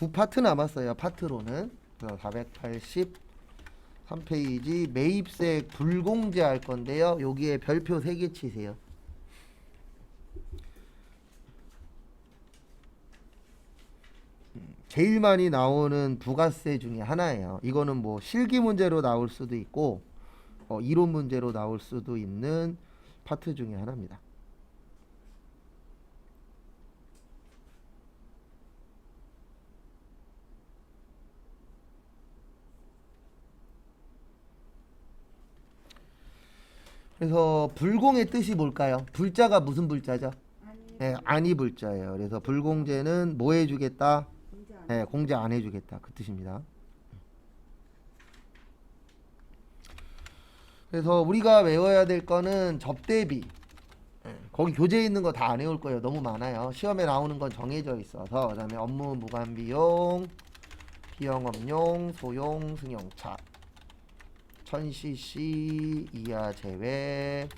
두 파트 남았어요. 파트로는. 그래서 483페이지 매입세 불공제 할 건데요. 여기에 별표 3개 치세요. 제일 많이 나오는 부가세 중에 하나예요. 이거는 뭐 실기 문제로 나올 수도 있고 이론 문제로 나올 수도 있는 파트 중에 하나입니다. 그래서 불공의 뜻이 뭘까요? 불자가 무슨 불자죠? 네, 아니 불자예요. 그래서 불공제는 뭐 해주겠다? 네, 공제 안 해주겠다. 그 뜻입니다. 그래서 우리가 외워야 될 거는 접대비. 거기 교재에 있는 거 다 안 외울 거예요. 너무 많아요. 시험에 나오는 건 정해져 있어서. 그 다음에 업무 무관 비용, 비영업용, 소용, 승용차, 1000cc 이하 제외,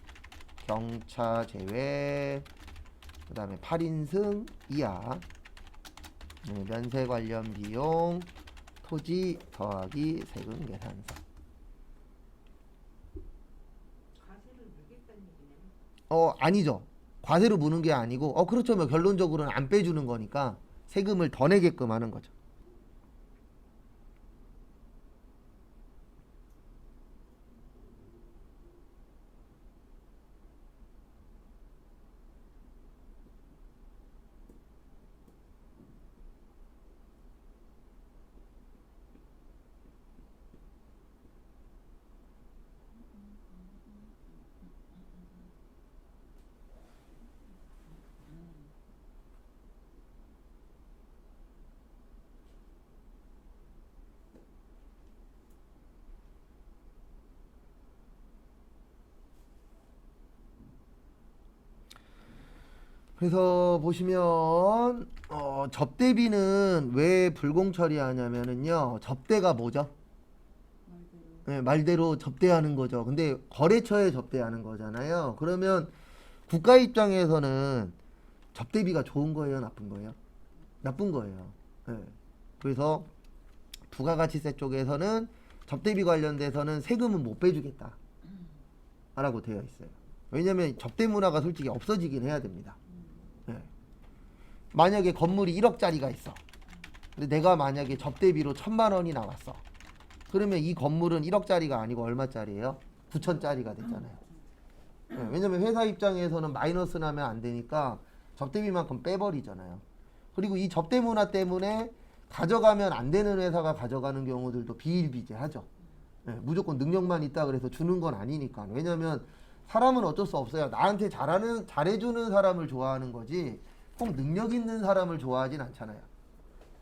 경차 제외, 그 다음에 8인승 이하, 면세 관련 비용, 토지 더하기 세금 계산서. 아니죠. 과세로 무는 게 아니고, 그렇죠. 뭐 결론적으로는 안 빼주는 거니까 세금을 더 내게끔 하는 거죠. 그래서 보시면 접대비는 왜 불공 처리하냐면은요. 접대가 뭐죠? 네, 말대로 접대하는 거죠. 근데 거래처에 접대하는 거잖아요. 그러면 국가 입장에서는 접대비가 좋은 거예요, 나쁜 거예요? 나쁜 거예요. 네. 그래서 부가가치세 쪽에서는 접대비 관련돼서는 세금은 못 빼주겠다 라고 되어 있어요. 왜냐면 접대 문화가 솔직히 없어지긴 해야 됩니다. 네. 만약에 건물이 1억짜리가 있어. 근데 내가 만약에 접대비로 1000만 원이 나왔어. 그러면 이 건물은 1억짜리가 아니고 얼마짜리예요? 9천짜리가 됐잖아요. 네. 왜냐면 회사 입장에서는 마이너스 나면 안 되니까 접대비만큼 빼버리잖아요. 그리고 이 접대 문화 때문에 가져가면 안 되는 회사가 가져가는 경우들도 비일비재하죠. 네. 무조건 능력만 있다 그래서 주는 건 아니니까. 왜냐면 사람은 어쩔 수 없어요. 나한테 잘해주는 사람을 좋아하는 거지 꼭 능력 있는 사람을 좋아하진 않잖아요.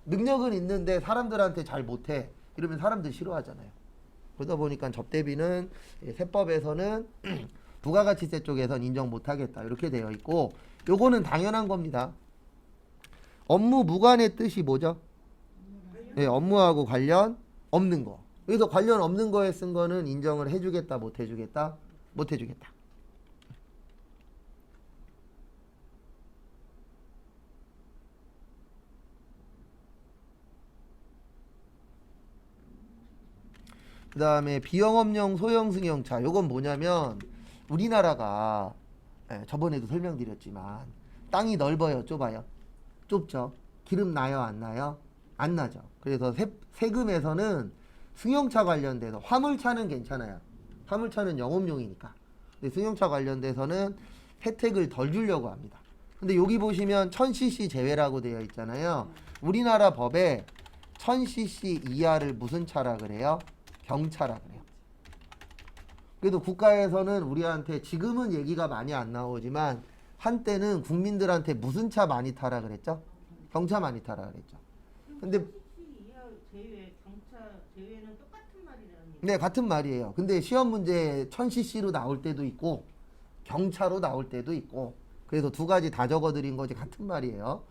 능력은 있는데 사람들한테 잘 못해 이러면 사람들 싫어하잖아요. 그러다 보니까 접대비는 세법에서는 부가가치세 쪽에선 인정 못하겠다 이렇게 되어 있고, 요거는 당연한 겁니다. 업무 무관의 뜻이 뭐죠? 네, 업무하고 관련 없는 거. 그래서 관련 없는 거에 쓴 거는 인정을 해주겠다 못 해주겠다? 못 해주겠다. 그 다음에 비영업용 소형 승용차. 요건 뭐냐면 우리나라가 저번에도 설명드렸지만 땅이 넓어요 좁아요? 좁죠. 기름 나요 안 나요? 안 나죠. 그래서 세금에서는 승용차 관련돼서 화물차는 괜찮아요. 화물차는 영업용이니까. 근데 승용차 관련돼서는 혜택을 덜 주려고 합니다. 근데 여기 보시면 1000cc 제외라고 되어 있잖아요. 우리나라 법에 1000cc 이하를 무슨 차라 그래요? 경차라 그래요. 그래도 국가에서는 우리한테 지금은 얘기가 많이 안 나오지만 한때는 국민들한테 무슨 차 많이 타라 그랬죠? 경차 많이 타라 그랬죠. 근데 이하 제외, 경차 제외는 똑같은 말이라는 얘기. 네, 같은 말이에요. 근데 시험 문제 1000cc로 나올 때도 있고 경차로 나올 때도 있고, 그래서 두 가지 다 적어드린 거지 같은 말이에요.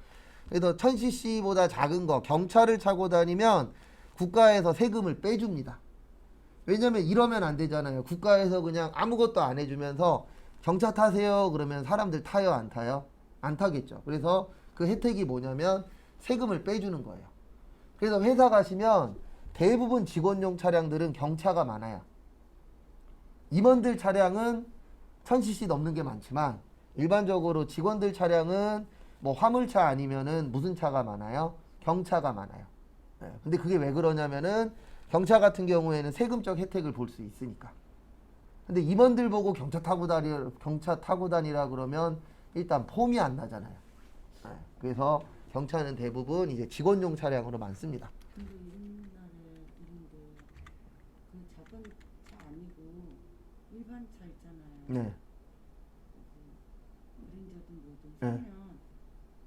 그래서 1000cc보다 작은 거 경차를 차고 다니면 국가에서 세금을 빼줍니다. 왜냐면 이러면 안 되잖아요. 국가에서 그냥 아무것도 안 해주면서 경차 타세요 그러면 사람들 타요 안 타요? 안 타겠죠. 그래서 그 혜택이 뭐냐면 세금을 빼주는 거예요. 그래서 회사 가시면 대부분 직원용 차량들은 경차가 많아요. 임원들 차량은 1000cc 넘는 게 많지만 일반적으로 직원들 차량은 뭐 화물차 아니면은 무슨 차가 많아요? 경차가 많아요. 네. 근데 그게 왜 그러냐면은 경차 같은 경우에는 세금적 혜택을 볼 수 있으니까. 근데 임원들 보고 경차 타고 다니라 그러면 일단 폼이 안 나잖아요. 네. 그래서 경차는 대부분 이제 직원용 차량으로 많습니다. 근데 우리나라에 있는데 그 작은 차 아니고 일반 차 있잖아요. 네. 그랜저든 뭐든 네. 사면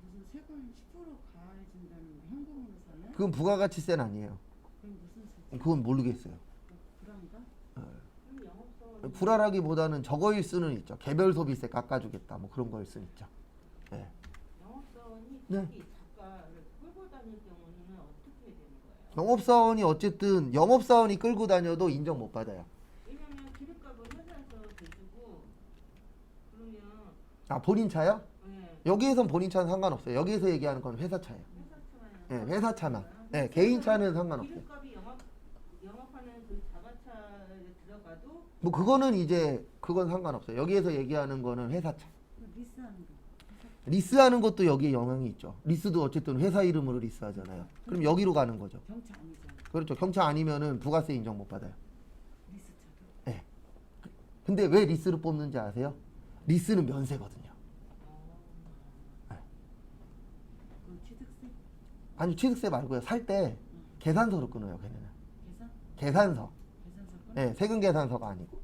무슨 세금 10% 가해준다는 현금으로 사면? 그건 부가가치세는 아니에요. 그럼 무슨 세금? 그건 모르겠어요. 불안가? 그럼 영업소는 불안하기보다는 저거일 수는 있죠. 개별 소비세 깎아주겠다. 뭐 그런 거일 수는 있죠. 네. 영업사원이 네. 자기 작가를 끌고 다닐 경우는 어떻게 되는 거예요? 영업사원이 어쨌든 영업사원이 끌고 다녀도 인정 못 받아요. 왜냐면 기름값은 회사에서 대주고 그러면 아, 본인 차요? 네, 여기에선 본인 차는 상관없어요. 여기에서 얘기하는 건 회사 차예요. 회사 차만 네, 회사 차만. 네, 개인 차는 상관없어요. 기름값이 영업하는 그 자가차에 들어가도 뭐 그거는 이제 그건 상관없어요. 여기에서 얘기하는 거는 회사 차. 리스하는 거. 리스하는 것도 여기에 영향이 있죠. 리스도 어쨌든 회사 이름으로 리스하잖아요. 그럼 여기로 가는 거죠. 경차 아니잖아. 그렇죠. 경차 아니면은 부가세 인정 못 받아요. 리스차도. 네. 근데 왜 리스를 뽑는지 아세요? 리스는 면세거든요. 네. 그 취득세? 아니 취득세 말고요. 살 때 계산서로 끊어요. 걔네는. 계산? 계산서. 계산서건? 네, 세금 계산서가 아니고.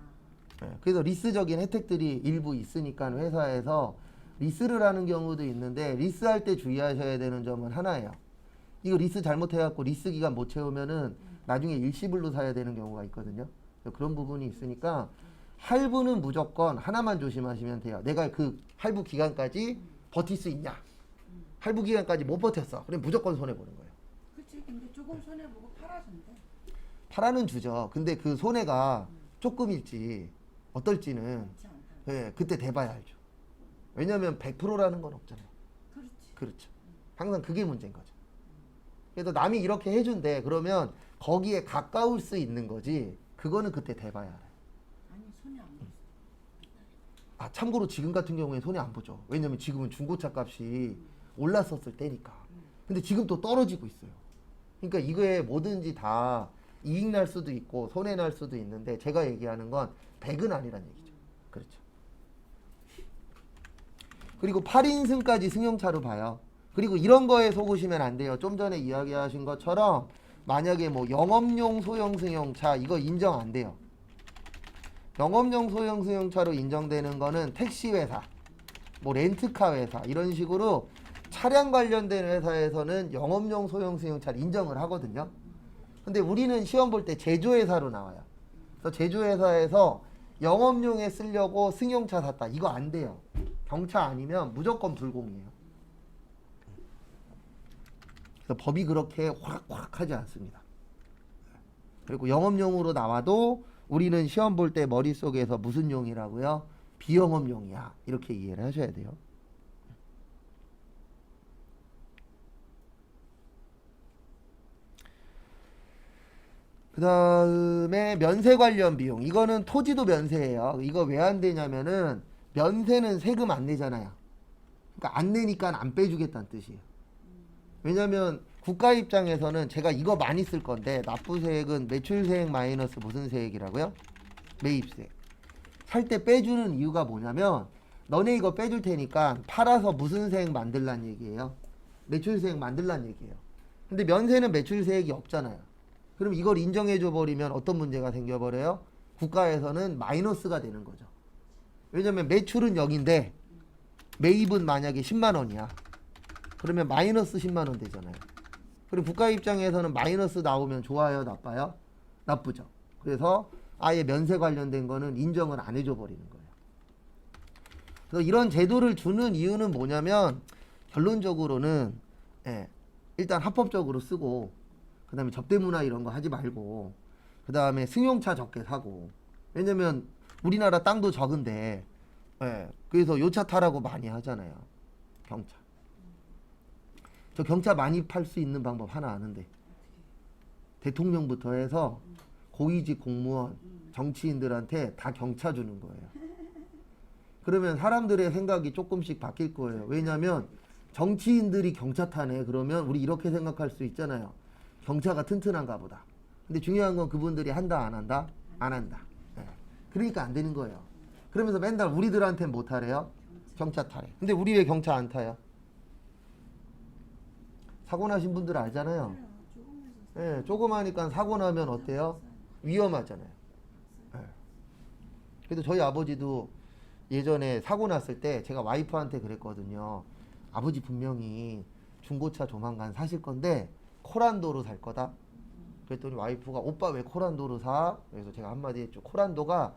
아, 네, 그래서 리스적인 혜택들이 일부 있으니까 회사에서 리스를 하는 경우도 있는데 리스할 때 주의하셔야 되는 점은 하나예요. 이거 리스 잘못해갖고 리스 기간 못 채우면은 나중에 일시불로 사야 되는 경우가 있거든요. 그런 부분이 있으니까 할부는 무조건 하나만 조심하시면 돼요. 내가 그 할부 기간까지 버틸 수 있냐? 할부 기간까지 못 버텼어. 그럼 무조건 손해 보는 거예요. 그치. 근데 조금 손해보고 팔아준대. 팔아는 주죠. 근데 그 손해가 조금일지 어떨지는 그렇지 않다. 예, 그때 대봐야 알죠. 왜냐하면 100%라는 건 없잖아요. 그렇지. 그렇죠. 항상 그게 문제인 거죠. 그래서 남이 이렇게 해준대. 그러면 거기에 가까울 수 있는 거지. 그거는 그때 대봐야 알아요. 아니, 손해 안 봤어. 아, 참고로 지금 같은 경우에 손해 안 보죠. 왜냐면 지금은 중고차 값이 올랐었을 때니까. 근데 지금 또 떨어지고 있어요. 그러니까 이거에 뭐든지 다 이익 날 수도 있고 손해 날 수도 있는데 제가 얘기하는 건 100은 아니란 얘기죠. 그렇죠. 그리고 8인승까지 승용차로 봐요. 그리고 이런 거에 속으시면 안 돼요. 좀 전에 이야기하신 것처럼 만약에 뭐 영업용 소형 승용차 이거 인정 안 돼요. 영업용 소형 승용차로 인정되는 거는 택시 회사, 뭐 렌트카 회사 이런 식으로 차량 관련된 회사에서는 영업용 소형 승용차를 인정을 하거든요. 근데 우리는 시험 볼 때 제조회사로 나와요. 그래서 제조회사에서 영업용에 쓰려고 승용차 샀다. 이거 안 돼요. 경차 아니면 무조건 불공이에요. 그래서 법이 그렇게 확 하지 않습니다. 그리고 영업용으로 나와도 우리는 시험 볼 때 머릿속에서 무슨 용이라고요? 비영업용이야. 이렇게 이해를 하셔야 돼요. 그 다음에 면세 관련 비용. 이거는 토지도 면세예요. 이거 왜 안 되냐면은 면세는 세금 안 내잖아요. 그러니까 안 내니까 안 빼주겠다는 뜻이에요. 왜냐면 국가 입장에서는 제가 이거 많이 쓸 건데 납부세액은 매출세액 마이너스 무슨 세액이라고요? 매입세액. 살 때 빼주는 이유가 뭐냐면 너네 이거 빼줄 테니까 팔아서 무슨 세액 만들란 얘기예요? 매출세액 만들란 얘기예요. 근데 면세는 매출세액이 없잖아요. 그럼 이걸 인정해줘 버리면 어떤 문제가 생겨버려요? 국가에서는 마이너스가 되는 거죠. 왜냐면 매출은 0인데 매입은 만약에 10만 원이야. 그러면 마이너스 10만 원 되잖아요. 그리고 국가 입장에서는 마이너스 나오면 좋아요, 나빠요? 나쁘죠. 그래서 아예 면세 관련된 거는 인정을 안 해줘 버리는 거예요. 그래서 이런 제도를 주는 이유는 뭐냐면 결론적으로는 일단 합법적으로 쓰고 그 다음에 접대문화 이런 거 하지 말고 그 다음에 승용차 적게 사고 왜냐면 우리나라 땅도 적은데 그래서 요 차 타라고 많이 하잖아요. 경차. 저 경차 많이 팔 수 있는 방법 하나 아는데. 대통령부터 해서 고위직 공무원, 정치인들한테 다 경차 주는 거예요. 그러면 사람들의 생각이 조금씩 바뀔 거예요. 왜냐하면 정치인들이 경차 타네. 그러면 우리 이렇게 생각할 수 있잖아요. 경차가 튼튼한가 보다. 근데 중요한 건 그분들이 한다 안 한다? 안 한다. 네. 그러니까 안 되는 거예요. 그러면서 맨날 우리들한테는 못 타래요? 경차 타래. 근데 우리 왜 경차 안 타요? 사고 나신 분들 알잖아요. 예, 조그마니까 사고 나면 어때요? 위험하잖아요. 예. 그래도 저희 아버지도 예전에 사고 났을 때 제가 와이프한테 그랬거든요. 아버지 분명히 중고차 조만간 사실 건데 코란도로 살 거다. 그랬더니 와이프가 오빠 왜 코란도로 사? 그래서 제가 한마디 했죠. 코란도가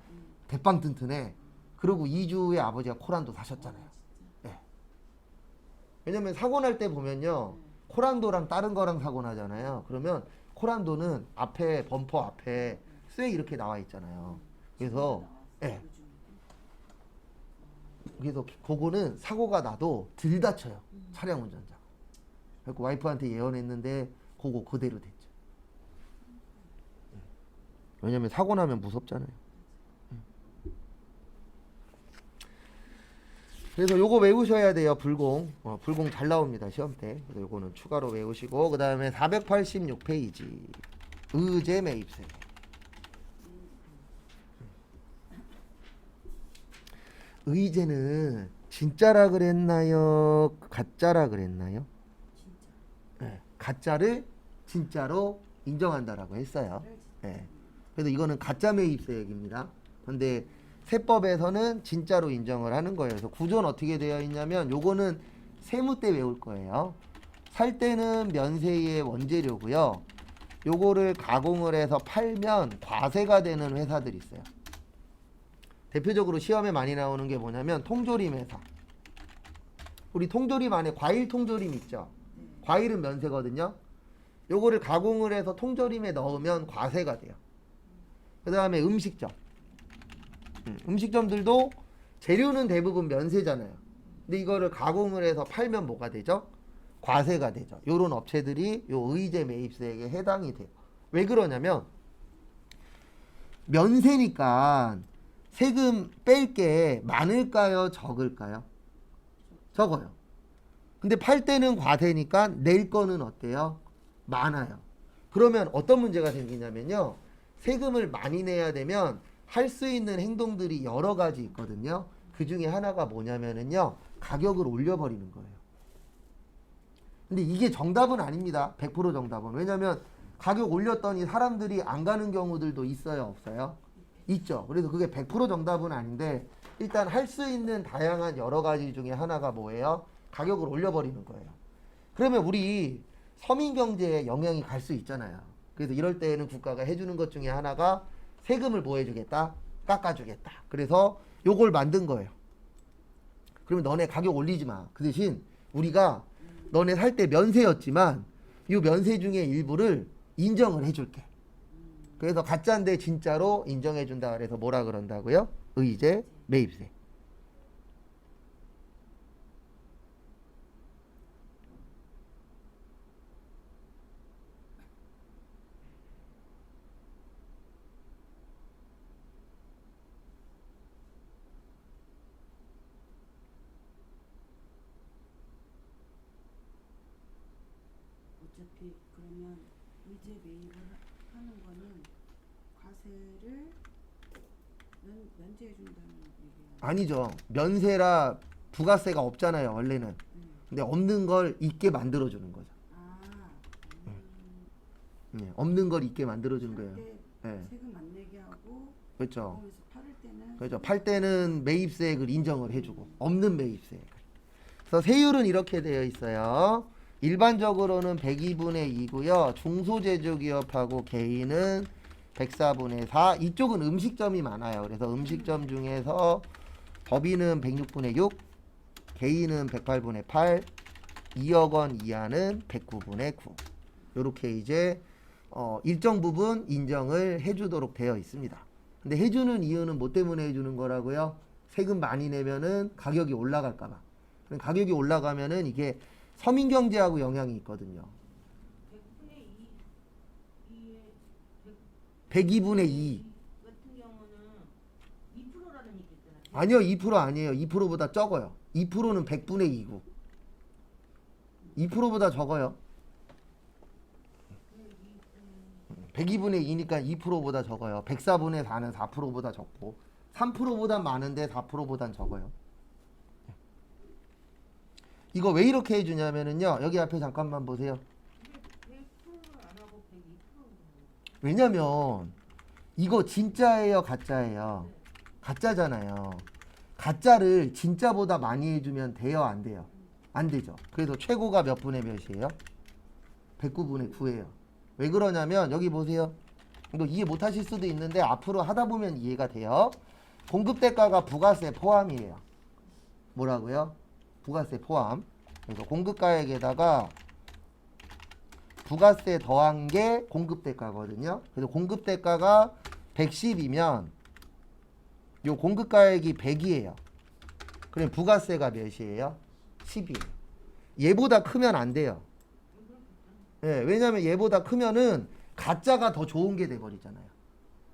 대빵 튼튼해. 그리고 2주에 아버지가 코란도 사셨잖아요. 예. 왜냐면 사고 날 때 보면요. 코란도랑 다른 거랑 사고 나잖아요. 그러면 코란도는 앞에 범퍼 앞에 쇠 이렇게 나와 있잖아요. 그래서 예. 그래서 그거는 사고가 나도 덜 다쳐요. 차량 운전자가. 그래서 와이프한테 예언했는데 그거 그대로 됐죠. 왜냐면 사고 나면 무섭잖아요. 그래서 요거 외우셔야 돼요. 불공. 불공 잘 나옵니다. 시험 때. 그래서 요거는 추가로 외우시고 그 다음에 486페이지 의제 매입세. 의제는 진짜라 그랬나요? 가짜라 그랬나요? 네, 가짜를 진짜로 인정한다라고 했어요. 네. 그래서 이거는 가짜 매입세액입니다. 근데 세법에서는 진짜로 인정을 하는 거예요. 그래서 구조는 어떻게 되어 있냐면 요거는 세무 때 외울 거예요. 살 때는 면세의 원재료고요. 요거를 가공을 해서 팔면 과세가 되는 회사들이 있어요. 대표적으로 시험에 많이 나오는 게 뭐냐면 통조림 회사. 우리 통조림 안에 과일 통조림 있죠. 과일은 면세거든요. 요거를 가공을 해서 통조림에 넣으면 과세가 돼요. 그 다음에 음식점. 음식점들도 재료는 대부분 면세잖아요. 근데 이거를 가공을 해서 팔면 뭐가 되죠? 과세가 되죠. 요런 업체들이 요 의제 매입세액에 해당이 돼요. 왜 그러냐면 면세니까 세금 뺄 게 많을까요? 적을까요? 적어요. 근데 팔 때는 과세니까 낼 거는 어때요? 많아요. 그러면 어떤 문제가 생기냐면요. 세금을 많이 내야 되면 할 수 있는 행동들이 여러 가지 있거든요. 그 중에 하나가 뭐냐면은요. 가격을 올려버리는 거예요. 근데 이게 정답은 아닙니다. 100% 정답은. 왜냐면 가격 올렸더니 사람들이 안 가는 경우들도 있어요? 없어요? 있죠. 그래서 그게 100% 정답은 아닌데 일단 할 수 있는 다양한 여러 가지 중에 하나가 뭐예요? 가격을 올려버리는 거예요. 그러면 우리 서민 경제에 영향이 갈 수 있잖아요. 그래서 이럴 때에는 국가가 해주는 것 중에 하나가 세금을 뭐 해주겠다? 깎아주겠다. 그래서 요걸 만든 거예요. 그러면 너네 가격 올리지 마. 그 대신 우리가 너네 살 때 면세였지만 이 면세 중에 일부를 인정을 해줄게. 그래서 가짜인데 진짜로 인정해준다. 그래서 뭐라 그런다고요? 의제 매입세. 어차피 그러면 의제 매입을 하는 거는 과세를 면제해 준다는 얘기예요. 아니죠. 면세라 부가세가 없잖아요. 원래는. 근데 없는 걸 있게 만들어주는 거죠. 아, 네, 없는 걸 있게 만들어주는 거예요. 때 네. 세금 안 내게 하고 그렇죠. 거기서 팔을 때는 그렇죠. 팔 때는 매입세액을 인정을 해주고 없는 매입세액을. 그래서 세율은 이렇게 되어 있어요. 일반적으로는 102분의 2고요. 중소제조기업하고 개인은 104분의 4. 이쪽은 음식점이 많아요. 그래서 음식점 중에서 법인은 106분의 6, 개인은 108분의 8, 2억 원 이하는 109분의 9. 이렇게 이제 일정 부분 인정을 해주도록 되어 있습니다. 근데 해주는 이유는 뭐 때문에 해주는 거라고요? 세금 많이 내면은 가격이 올라갈까봐. 가격이 올라가면은 이게 서민 경제하고 영향이 있거든요. 100분의 2의 102분의 2. 같은 경우는 2%라는 얘기 있잖아. 아니요, 2% 아니에요. 2%보다 적어요. 2%는 100분의 2고. 2%보다 적어요. 102분의 2니까 2%보다 적어요. 104분의 4는 4%보다 적고 3%보다 많은데 4%보단 적어요. 이거 왜 이렇게 해주냐면은요. 여기 앞에 잠깐만 보세요. 100%를 안 하고 102%를 왜냐면 이거 진짜예요, 가짜예요? 가짜잖아요. 가짜를 진짜보다 많이 해주면 돼요, 안 돼요? 안 되죠. 그래서 최고가 몇 분의 몇이에요? 109분의 9예요. 왜 그러냐면 여기 보세요. 이거 이해 못 하실 수도 있는데 앞으로 하다 보면 이해가 돼요. 공급대가가 부가세 포함이에요. 뭐라고요? 부가세 포함. 그래서 공급가액에다가 부가세 더한 게 공급대가거든요. 그래서 공급대가가 110이면 요 공급가액이 100이에요. 그럼 부가세가 몇이에요? 10이에요. 얘보다 크면 안 돼요. 예, 왜냐면 얘보다 크면은 가짜가 더 좋은 게 돼버리잖아요.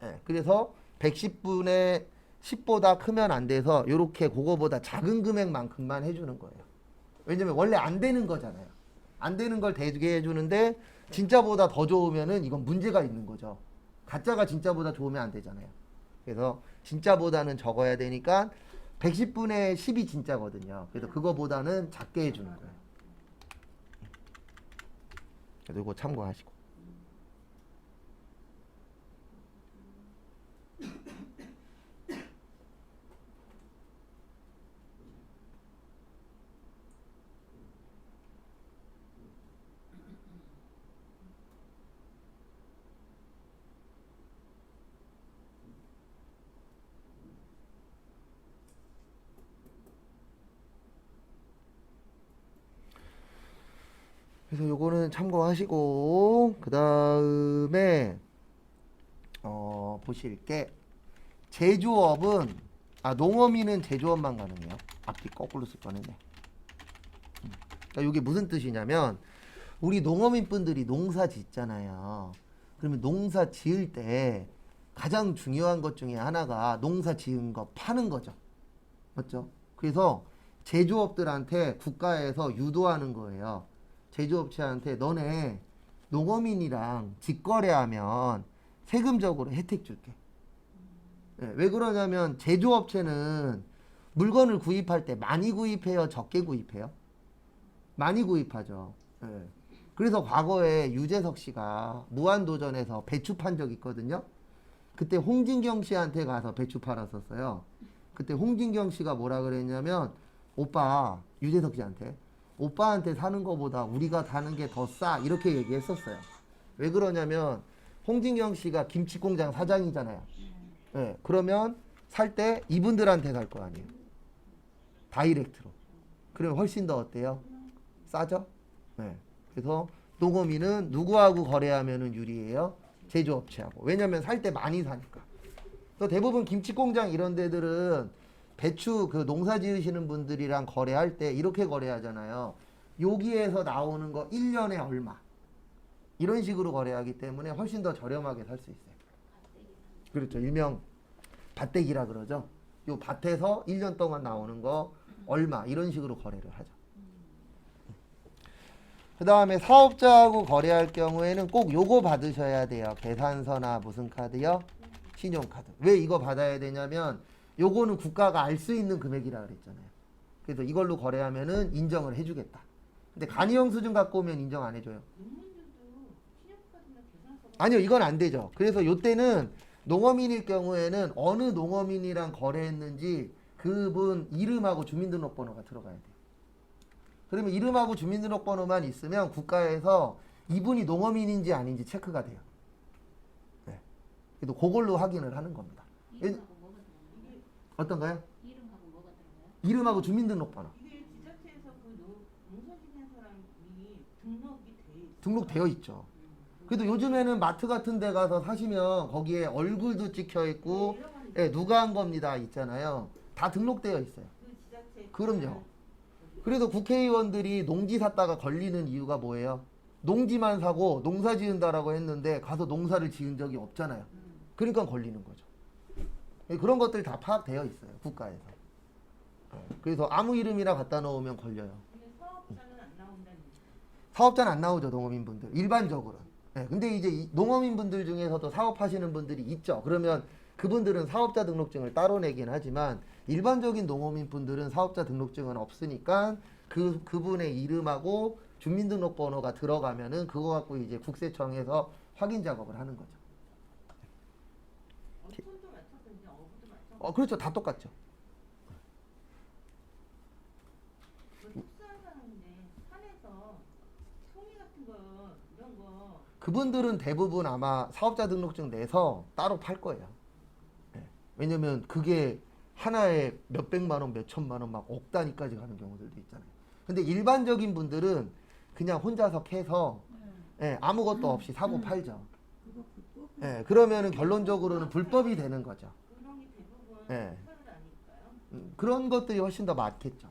예, 그래서 110분의 10보다 크면 안 돼서 요렇게 그거보다 작은 금액만큼만 해주는 거예요. 왜냐면 원래 안 되는 거잖아요. 안 되는 걸 되게 해주는데 진짜보다 더 좋으면은 이건 문제가 있는 거죠. 가짜가 진짜보다 좋으면 안 되잖아요. 그래서 진짜보다는 적어야 되니까 110분의 10이 진짜거든요. 그래서 그거보다는 작게 해주는 거예요. 그래서 이거 참고하시고. 그래서 요거는 참고하시고 그 다음에 보실 게 제조업은 농어민은 제조업만 가능해요. 앞뒤 거꾸로 쓸 뻔했네. 그러니까 이게 무슨 뜻이냐면 우리 농어민 분들이 농사 짓잖아요. 그러면 농사 지을 때 가장 중요한 것 중에 하나가 농사 지은 거 파는 거죠. 맞죠? 그래서 제조업들한테 국가에서 유도하는 거예요. 제조업체한테 너네 농어민이랑 직거래하면 세금적으로 혜택 줄게. 예, 왜 그러냐면 제조업체는 물건을 구입할 때 많이 구입해요, 적게 구입해요? 많이 구입하죠. 예. 그래서 과거에 유재석 씨가 무한도전에서 배추 판 적 있거든요. 그때 홍진경 씨한테 가서 배추 팔았었어요. 그때 홍진경 씨가 뭐라 그랬냐면 오빠, 유재석 씨한테 오빠한테 사는 거보다 우리가 사는 게 더 싸 이렇게 얘기했었어요. 왜 그러냐면 홍진경 씨가 김치공장 사장이잖아요. 예, 그러면 살 때 이분들한테 살 거 아니에요. 다이렉트로. 그러면 훨씬 더 어때요? 싸죠? 네. 그래서 농어민은 누구하고 거래하면 유리해요? 제조업체하고. 왜냐면 살 때 많이 사니까. 그래서 대부분 김치공장 이런 데들은 배추 그 농사 지으시는 분들이랑 거래할 때 이렇게 거래하잖아요. 여기에서 나오는 거 1년에 얼마. 이런 식으로 거래하기 때문에 훨씬 더 저렴하게 살 수 있어요. 그렇죠. 일명 밭대기라 그러죠. 요 밭에서 1년 동안 나오는 거 얼마 이런 식으로 거래를 하죠. 그 다음에 사업자하고 거래할 경우에는 꼭 요거 받으셔야 돼요. 계산서나 무슨 카드요? 신용카드. 왜 이거 받아야 되냐면 요거는 국가가 알 수 있는 금액이라 그랬잖아요. 그래서 이걸로 거래하면은 인정을 해주겠다. 근데 간이형 수준 갖고 오면 인정 안 해줘요. 농민들도 신용카드나 계산서가 아니요, 이건 안 되죠. 그래서 요때는 농어민일 경우에는 어느 농어민이랑 거래했는지 그분 이름하고 주민등록번호가 들어가야 돼요. 그러면 이름하고 주민등록번호만 있으면 국가에서 이분이 농어민인지 아닌지 체크가 돼요. 네. 그래도 그걸로 확인을 하는 겁니다. 이름하고 뭐가 들어가요? 어떤가요? 이름하고 뭐가 들어가요? 이름하고 주민등록번호. 이게 지자체에서 그 농사 짓는 사람이 등록이 돼 있어. 등록되어 있죠. 그래도 요즘에는 마트 같은 데 가서 사시면 거기에 얼굴도 찍혀 있고 예, 누가 한 겁니다 있잖아요. 다 등록되어 있어요. 그 지자체 그럼요. 그래서 국회의원들이 농지 샀다가 걸리는 이유가 뭐예요? 농지만 사고 농사 지은다라고 했는데 가서 농사를 지은 적이 없잖아요. 그러니까 걸리는 거죠. 그런 것들 다 파악되어 있어요. 국가에서. 그래서 아무 이름이나 갖다 놓으면 걸려요. 근데 사업자는 안 나온다는 얘기. 사업자는 안 나오죠. 농어민분들. 일반적으로. 근데 이제 이 농어민분들 중에서도 사업하시는 분들이 있죠. 그러면 그분들은 사업자 등록증을 따로 내긴 하지만 일반적인 농어민분들은 사업자 등록증은 없으니까 그분의 이름하고 주민등록번호가 들어가면은 그거 갖고 이제 국세청에서 확인 작업을 하는 거죠. 어촌도 마찬가지인데 어부도 마찬가지. 그렇죠. 다 똑같죠. 특수한 상황인데 산에서 송이 같은 거 이런 거 그분들은 대부분 아마 사업자 등록증 내서 따로 팔 거예요. 왜냐면 그게 하나에 몇백만 원, 몇천만 원, 막 억 단위까지 가는 경우들도 있잖아요. 근데 일반적인 분들은 그냥 혼자서 캐서 아무것도 없이 사고 팔죠. 그거 불법. 그러면은 결론적으로는 불법이 되는 거죠. 그런 게 대부분 예. 산을 아닐까요? 그런 것들이 훨씬 더 많겠죠.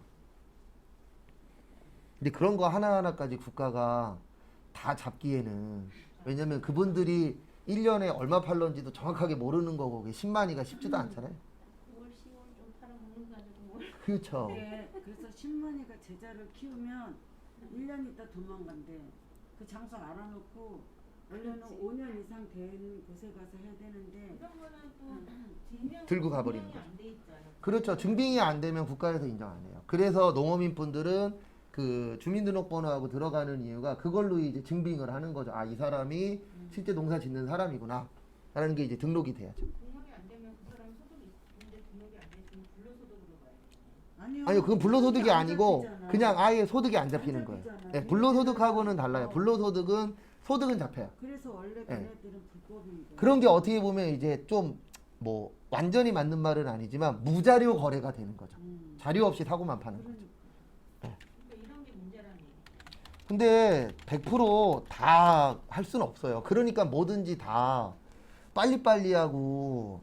근데 그런 거 하나하나까지 국가가 다 잡기에는 왜냐면 그분들이 1년에 얼마 팔런지도 정확하게 모르는 거고 그게 10만이가 쉽지도 않잖아요. 9월, 10월 좀 팔아먹는 거 가지고 뭘. 그렇죠. 네, 그래서 신만이가 제자를 키우면 1년 있다 도망간대. 그 장소 알아놓고 원래는 그렇지. 5년 이상 된 곳에 가서 해야 되는데 그런 거는 또 증명 들고 가버리는 증명이 거죠. 안돼 있잖아요. 그렇죠. 증빙이 안 되면 국가에서 인정 안 해요. 그래서 농어민 분들은 그 주민등록번호하고 들어가는 이유가 그걸로 이제 증빙을 하는 거죠. 아, 이 사람이 실제 농사 짓는 사람이구나. 라는 게 이제 등록이 돼야죠. 등록이 안 되면 그 사람 소득이 있는데 등록이 안 됐으면 불로소득으로 가야지. 아니요, 그건 불로소득이 안 아니고 잡히잖아. 그냥 아예 소득이 안 잡히는 안 거예요. 잡히잖아. 네, 불로소득하고는 달라요. 불로소득은 소득은 잡혀요. 그래서 원래 걔네들은 불법인 거야. 그런 게 어떻게 보면 이제 좀 뭐 완전히 맞는 말은 아니지만 무자료 거래가 되는 거죠. 자료 없이 사고만 파는 거죠. 그러니까 이런 게 문제라는 얘기. 근데 100%다 할 수는 없어요. 그러니까 뭐든지 다 빨리빨리 하고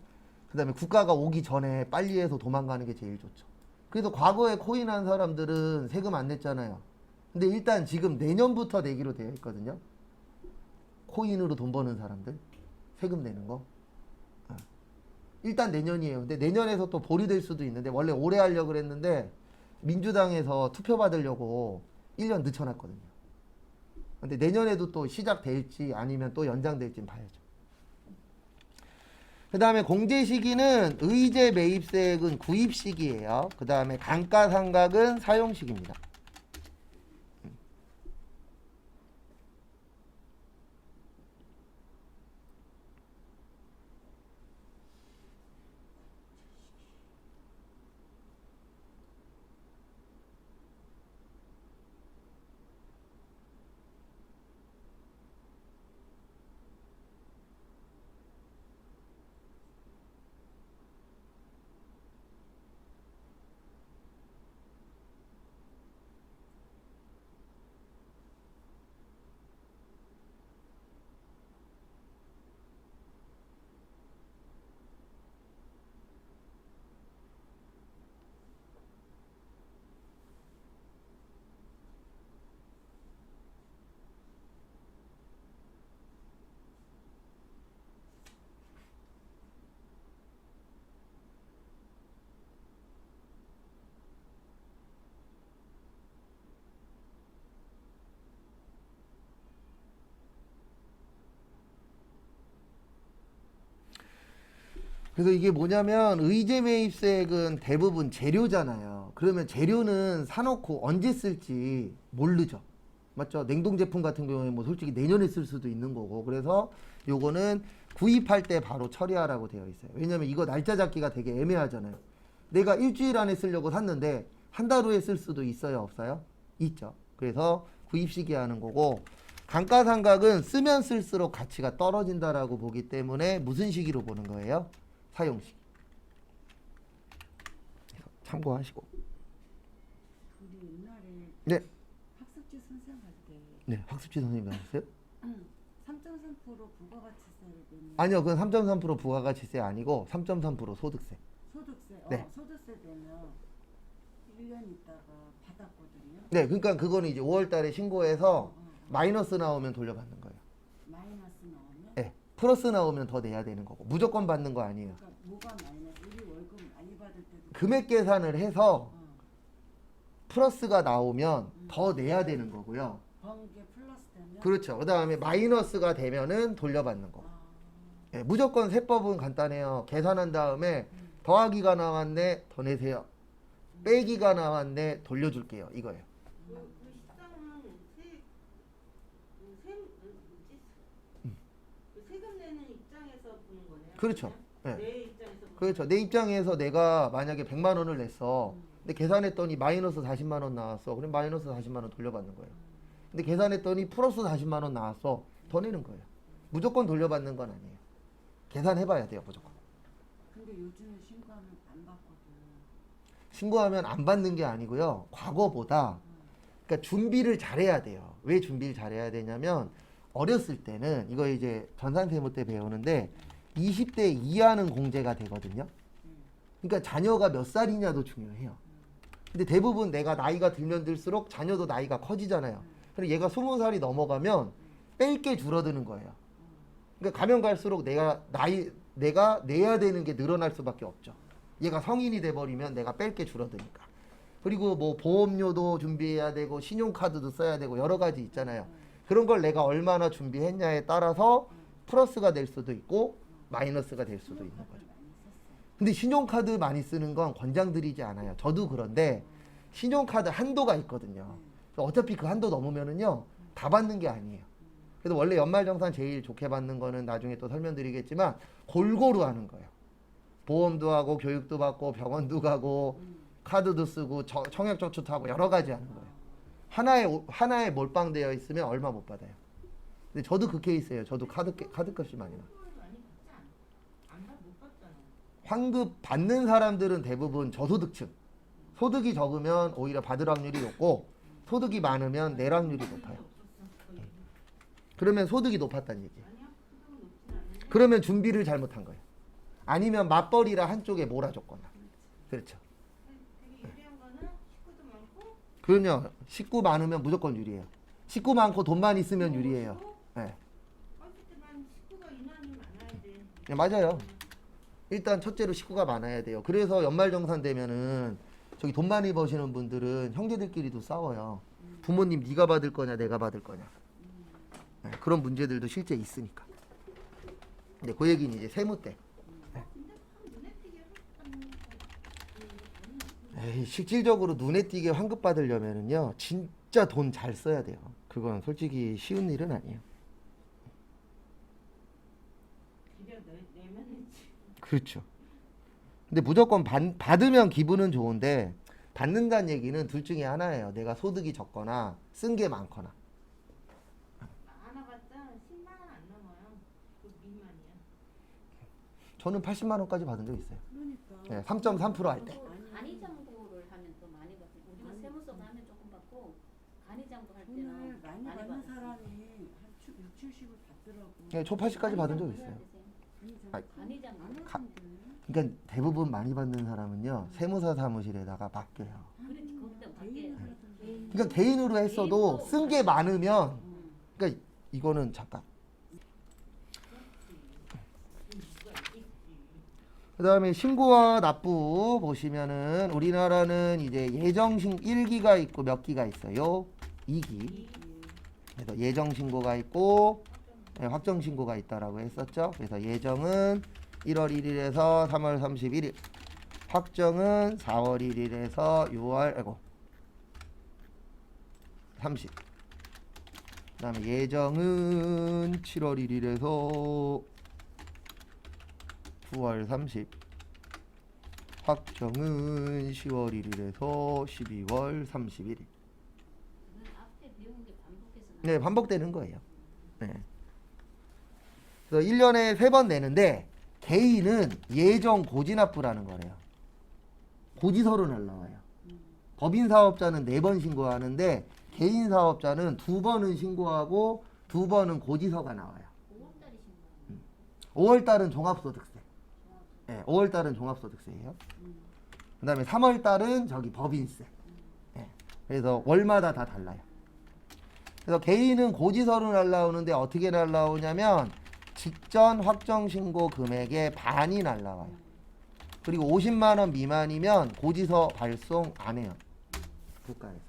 그다음에 국가가 오기 전에 빨리 해서 도망가는 게 제일 좋죠. 그래서 과거에 코인 한 사람들은 세금 안 냈잖아요. 근데 일단 지금 내년부터 내기로 되어 있거든요. 코인으로 돈 버는 사람들 세금 내는 거. 일단 내년이에요. 근데 내년에서 또 보류될 수도 있는데 원래 올해 하려고 그랬는데 민주당에서 투표 받으려고 1년 늦춰놨거든요. 근데 내년에도 또 시작될지 아니면 또 연장될지 봐야죠. 그 다음에 공제 시기는 의제 매입세액은 구입 시기예요. 그 다음에 감가상각은 사용 시기입니다. 그래서 이게 뭐냐면 의제 매입세액은 대부분 재료잖아요. 그러면 재료는 사놓고 언제 쓸지 모르죠. 맞죠? 냉동 제품 같은 경우에 뭐 솔직히 내년에 쓸 수도 있는 거고. 그래서 요거는 구입할 때 바로 처리하라고 되어 있어요. 왜냐면 이거 날짜 잡기가 되게 애매하잖아요. 내가 일주일 안에 쓰려고 샀는데 한 달 후에 쓸 수도 있어요, 없어요? 있죠. 그래서 구입 시기에 하는 거고 감가상각은 쓰면 쓸수록 가치가 떨어진다라고 보기 때문에 무슨 시기로 보는 거예요? 사용 시기. 그래서 참고하시고. 우리 옛날에 네. 학습지 선생 할때 네, 학습지 선생님도 하셨어요? 3.3% 부가가치세를 내면 아니요, 그건 3.3% 부가가치세 아니고 3.3% 소득세. 소득세 네. 소득세 되면 1년 있다가 받았거든요. 네, 그러니까 그거는 이제 5월 달에 신고해서 마이너스 나오면 돌려받는 거예요. 마이너스 나오면? 네, 플러스 나오면 더 내야 되는 거고 무조건 받는 거 아니에요. 그러니까 뭐가 마이너스? 우리 월급 많이 받을 때도 금액 계산을 해서 어, 플러스가 나오면 더 내야 되는 거고요. 번개 플러스 되면? 그렇죠. 그 다음에 마이너스가 되면은 돌려받는 거고. 아, 네, 무조건 세법은 간단해요. 계산한 다음에 더하기가 나왔네, 더 내세요. 빼기가 나왔네, 돌려줄게요. 이거예요. 그 식당은 그 세금 내는 입장에서 보는 거네요. 그렇죠. 그냥? 네. 내 입장에서 보는 그렇죠. 내 입장에서 내가 만약에 100만 원을 냈어. 근데 계산했더니 마이너스 40만 원 나왔어. 그럼 마이너스 40만 원 돌려받는 거예요. 근데 계산했더니 플러스 40만 원 나왔어. 더 내는 거예요. 무조건 돌려받는 건 아니에요. 계산해봐야 돼요, 무조건. 근데 요즘에 신고하면 안 받거든. 신고하면 안 받는 게 아니고요. 과거보다 그러니까 준비를 잘해야 돼요. 왜 준비를 잘해야 되냐면 어렸을 때는 이거 이제 전산세무 때 배우는데 20대 이하는 공제가 되거든요. 그러니까 자녀가 몇 살이냐도 중요해요. 근데 대부분 내가 나이가 들면 들수록 자녀도 나이가 커지잖아요. 그럼 얘가 20살이 넘어가면 뺄 게 줄어드는 거예요. 그러니까 가면 갈수록 내가 내야 되는 게 늘어날 수밖에 없죠. 얘가 성인이 돼 버리면 내가 뺄 게 줄어드니까. 그리고 뭐 보험료도 준비해야 되고 신용카드도 써야 되고 여러 가지 있잖아요. 그런 걸 내가 얼마나 준비했냐에 따라서 플러스가 될 수도 있고 마이너스가 될 수도 있는 거죠. 근데 신용카드 많이 쓰는 건 권장드리지 않아요. 저도 그런데 신용카드 한도가 있거든요. 어차피 그 한도 넘으면은요 다 받는 게 아니에요. 그래서 원래 연말정산 제일 좋게 받는 거는 나중에 또 설명드리겠지만 골고루 하는 거예요. 보험도 하고 교육도 받고 병원도 가고 카드도 쓰고 청약저축도 하고 여러 가지 하는 거예요. 하나에 몰빵되어 있으면 얼마 못 받아요. 근데 저도 그 케이스예요. 저도 카드값이 많이 나. 걸 많이 받지 못 받잖아. 환급 받는 사람들은 대부분 저소득층. 소득이 적으면 오히려 받을 확률이 높고 소득이 많으면 낼 확률이 높아요. 그러면 소득이 높았다는 얘기예요. 아니야, 소득은 높진 않은데. 그러면 준비를 잘못한 거예요. 아니면 맞벌이라 한쪽에 몰아줬거나. 그렇죠. 되게 유리한 거는 식구도 많고. 그럼요. 식구 많으면 무조건 유리해요. 식구 많고 돈만 있으면 유리해요. 네. 어쨌든 식구가 인원이 많아야 돼. 네, 맞아요. 일단 첫째로 식구가 많아야 돼요. 그래서 연말정산 되면은 저기 돈 많이 버시는 분들은 형제들끼리도 싸워요. 부모님 네가 받을 거냐 내가 받을 거냐. 네, 그런 문제들도 실제 있으니까. 근데 그 얘기는 이제 세무 때. 근데 참 눈에 띄게 하는 에이, 실질적으로 눈에 띄게 환급 받으려면은요 진짜 돈 잘 써야 돼요. 그건 솔직히 쉬운 일은 아니에요. 기대 내면 했지. 그렇죠. 근데 무조건 받으면 기분은 좋은데 받는다는 얘기는 둘 중에 하나예요. 내가 소득이 적거나 쓴 게 많거나. 많아봤자 10만 원 안 넘어요. 그 미만이야. 저는 80만 원까지 받은 적 있어요. 그러니까. 네, 3.3% 할 때. 간이장부를 하면 더 많이 받고 우리가 세무서가 하면 조금 받고 간이장부 할 때는 돈을 많이 받는 받았어요. 사람이 한 6, 70을 받더라고. 네, 저 80까지 받은 적 있어요. 아, 간이장부 많았는데. 그러니까 대부분 많이 받는 사람은요 세무사 사무실에다가 맡겨요. 그렇지 거기다 밖에 그러니까 개인으로 했어도 개인도 쓴 게 많으면 그러니까 이거는 잠깐. 그 다음에 신고와 납부 보시면은 우리나라는 이제 예정신 1기가 있고 몇 기가 있어요? 2기. 그래서 예정신고가 있고 네, 확정신고가 있다라고 했었죠. 그래서 예정은 1월 1일에서 3월 31일, 확정은 4월 1일에서 6월 30. 그 다음에 예정은 7월 1일에서 9월 30. 확정은 10월 1일에서 12월 31일. 그건 앞에 배운 게 반복해서 네, 반복되는 거예요. 네. 그래서 1년에 3번 내는데 개인은 예정 고지납부라는 거래요. 고지서로 날라와요. 법인 사업자는 4번 신고하는데 개인 사업자는 2번은 신고하고 2번은 고지서가 나와요. 5월달이 신고하는 5월달은 종합소득세. 네, 5월달은 종합소득세예요. 그 다음에 3월달은 저기 법인세. 네. 그래서 월마다 다 달라요. 그래서 개인은 고지서로 날라오는데 어떻게 날라오냐면 직전 확정신고 금액의 반이 날라와요. 그리고 50만 원 미만이면 고지서 발송 안 해요. 국가에서.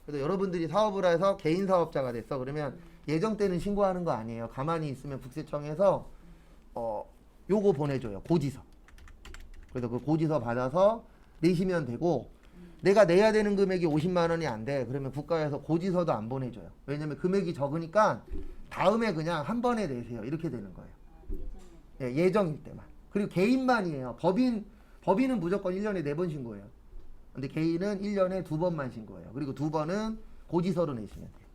그래서 여러분들이 사업을 해서 개인 사업자가 됐어. 그러면 예정 때는 신고하는 거 아니에요. 가만히 있으면 국세청에서 요거 보내줘요. 고지서. 그래서 그 고지서 받아서 내시면 되고 내가 내야 되는 금액이 50만 원이 안 돼. 그러면 국가에서 고지서도 안 보내줘요. 왜냐면 금액이 적으니까 다음에 그냥 한 번에 내세요. 이렇게 되는 거예요. 예, 예정일 때만. 그리고 개인만이에요. 법인은 무조건 1년에 4번 신고해요. 근데 개인은 1년에 2번만 신고해요. 그리고 2번은 고지서로 내시면 돼요.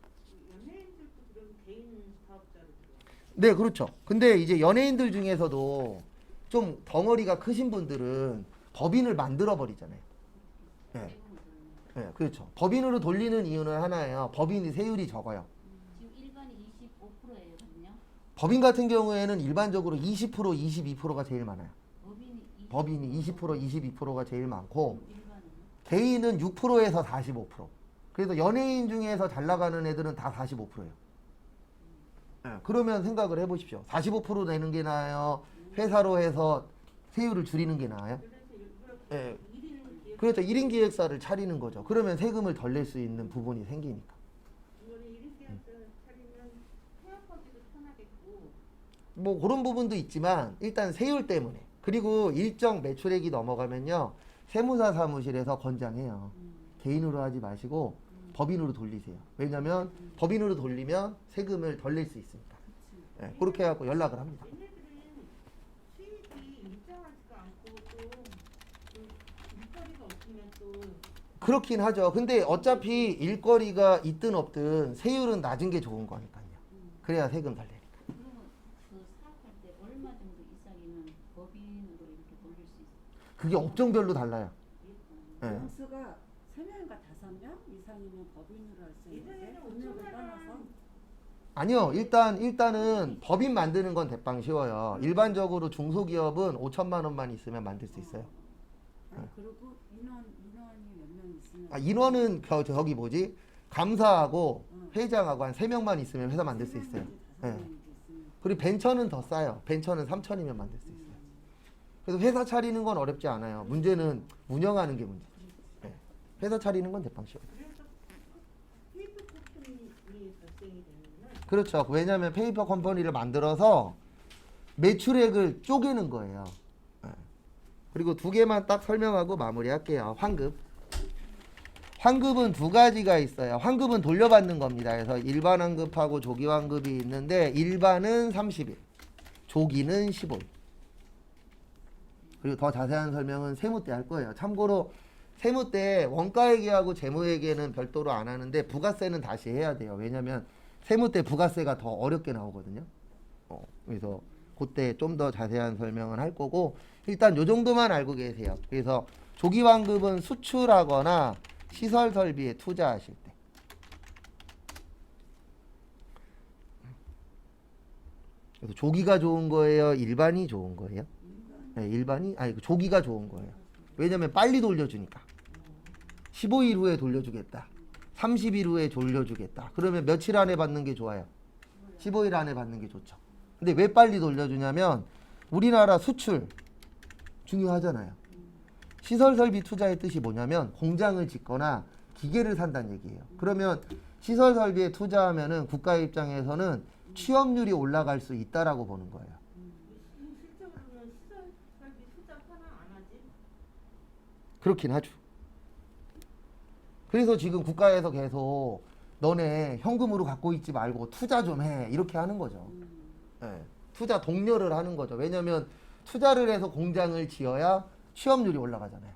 연예인들도 그럼 개인 사업자로 들어와요? 네, 그렇죠. 근데 이제 연예인들 중에서도 좀 덩어리가 크신 분들은 법인을 만들어 버리잖아요. 네. 네, 그렇죠. 법인으로 돌리는 이유는 하나예요. 법인이 세율이 적어요. 지금 일반이 25%예요, 그럼요? 법인 같은 경우에는 일반적으로 20%, 22%가 제일 많아요. 법인이 20%, 22%가 제일 많고 일반은 개인은 6%에서 45%. 그래서 연예인 중에서 잘 나가는 애들은 다 45%예요. 네, 그러면 생각을 해보십시오. 45% 내는 게 나아요? 회사로 해서 세율을 줄이는 게 나아요? 네. 그렇죠. 1인 기획사를 차리는 거죠. 그러면 세금을 덜 낼 수 있는 부분이 생기니까. 이거는 1인 계약서를 차리면 태업하기도 편하겠고. 뭐 그런 부분도 있지만 일단 세율 때문에. 그리고 일정 매출액이 넘어가면요. 세무사 사무실에서 권장해요. 개인으로 하지 마시고 법인으로 돌리세요. 왜냐면 법인으로 돌리면 세금을 덜 낼 수 있으니까. 네, 그렇게 해갖고 연락을 합니다. 얘네들은 수입이 일정하지가 않고 또 일거리가 없으면 또 그렇긴 하죠. 근데 어차피 일거리가 있든 없든 세율은 낮은 게 좋은 거니까요. 그래야 세금 덜 내니까. 그러면 그 사업할 때 얼마 정도 이상이면 법인으로 이렇게 돌릴 수 있어요? 그게 업종별로 달라요. 네. 영수가 3명인가 5명 이상이면 법인으로 할 수 있는데 예전에는 금액을 5천만 떠나서 원 아니요. 일단은 법인 만드는 건 대빵 쉬워요. 일반적으로 중소기업은 5천만 원만 있으면 만들 수 있어요. 아니 그리고 인원이 몇 명 있으면 아, 인원은 저기 뭐지? 감사하고 응. 회장하고 한 3명만 있으면 회사 만들 수 있어요. 네. 그리고 벤처는 더 싸요. 벤처는 3천이면 만들 수 있어요. 그래서 회사 차리는 건 어렵지 않아요. 문제는 운영하는 게 문제죠. 네. 회사 차리는 건 대빵 쉬워요. 그래서 페이퍼 쿠폰이 발생이 되는구나. 그렇죠. 왜냐하면 페이퍼 컴퍼니를 만들어서 매출액을 쪼개는 거예요. 네. 그리고 두 개만 딱 설명하고 마무리할게요. 환급. 환급은 두 가지가 있어요. 환급은 돌려받는 겁니다. 그래서 일반 환급하고 조기 환급이 있는데 일반은 30일, 조기는 15일. 그리고 더 자세한 설명은 세무 때 할 거예요. 참고로 세무 때 원가회계하고 재무회계는 별도로 안 하는데 부가세는 다시 해야 돼요. 왜냐면 세무 때 부가세가 더 어렵게 나오거든요. 그래서 그때 좀 더 자세한 설명을 할 거고 일단 요 정도만 알고 계세요. 그래서 조기 환급은 수출하거나 시설 설비에 투자하실 때. 그래서 조기가 좋은 거예요? 일반이 좋은 거예요? 네, 일반이 조기가 좋은 거예요. 왜냐면 빨리 돌려주니까. 15일 후에 돌려주겠다. 30일 후에 돌려주겠다. 그러면 며칠 안에 받는 게 좋아요? 15일 안에 받는 게 좋죠. 근데 왜 빨리 돌려주냐면 우리나라 수출 중요하잖아요. 시설 설비 투자의 뜻이 뭐냐면 공장을 짓거나 기계를 산다는 얘기예요. 그러면 시설 설비에 투자하면은 국가 입장에서는 취업률이 올라갈 수 있다라고 보는 거예요. 실적으로는 시설 설비 투자 하나 안 하지? 그렇긴 하죠. 그래서 지금 국가에서 계속 너네 현금으로 갖고 있지 말고 투자 좀 해 이렇게 하는 거죠. 네, 투자 독려를 하는 거죠. 왜냐면 투자를 해서 공장을 지어야 취업률이 올라가잖아요.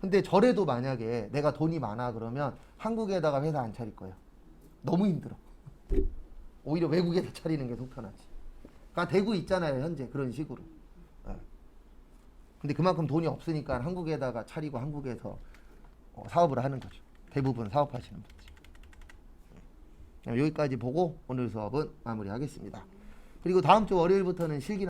근데 저래도 만약에 내가 돈이 많아 그러면 한국에다가 회사 안 차릴 거예요. 너무 힘들어. 오히려 외국에다 차리는 게 속 편하지. 그러니까 되고 있잖아요 현재 그런 식으로. 네. 근데 그만큼 돈이 없으니까 한국에다가 차리고 한국에서 사업을 하는 거죠. 대부분 사업하시는 분들이. 여기까지 보고 오늘 수업은 마무리하겠습니다. 그리고 다음 주 월요일부터는 실기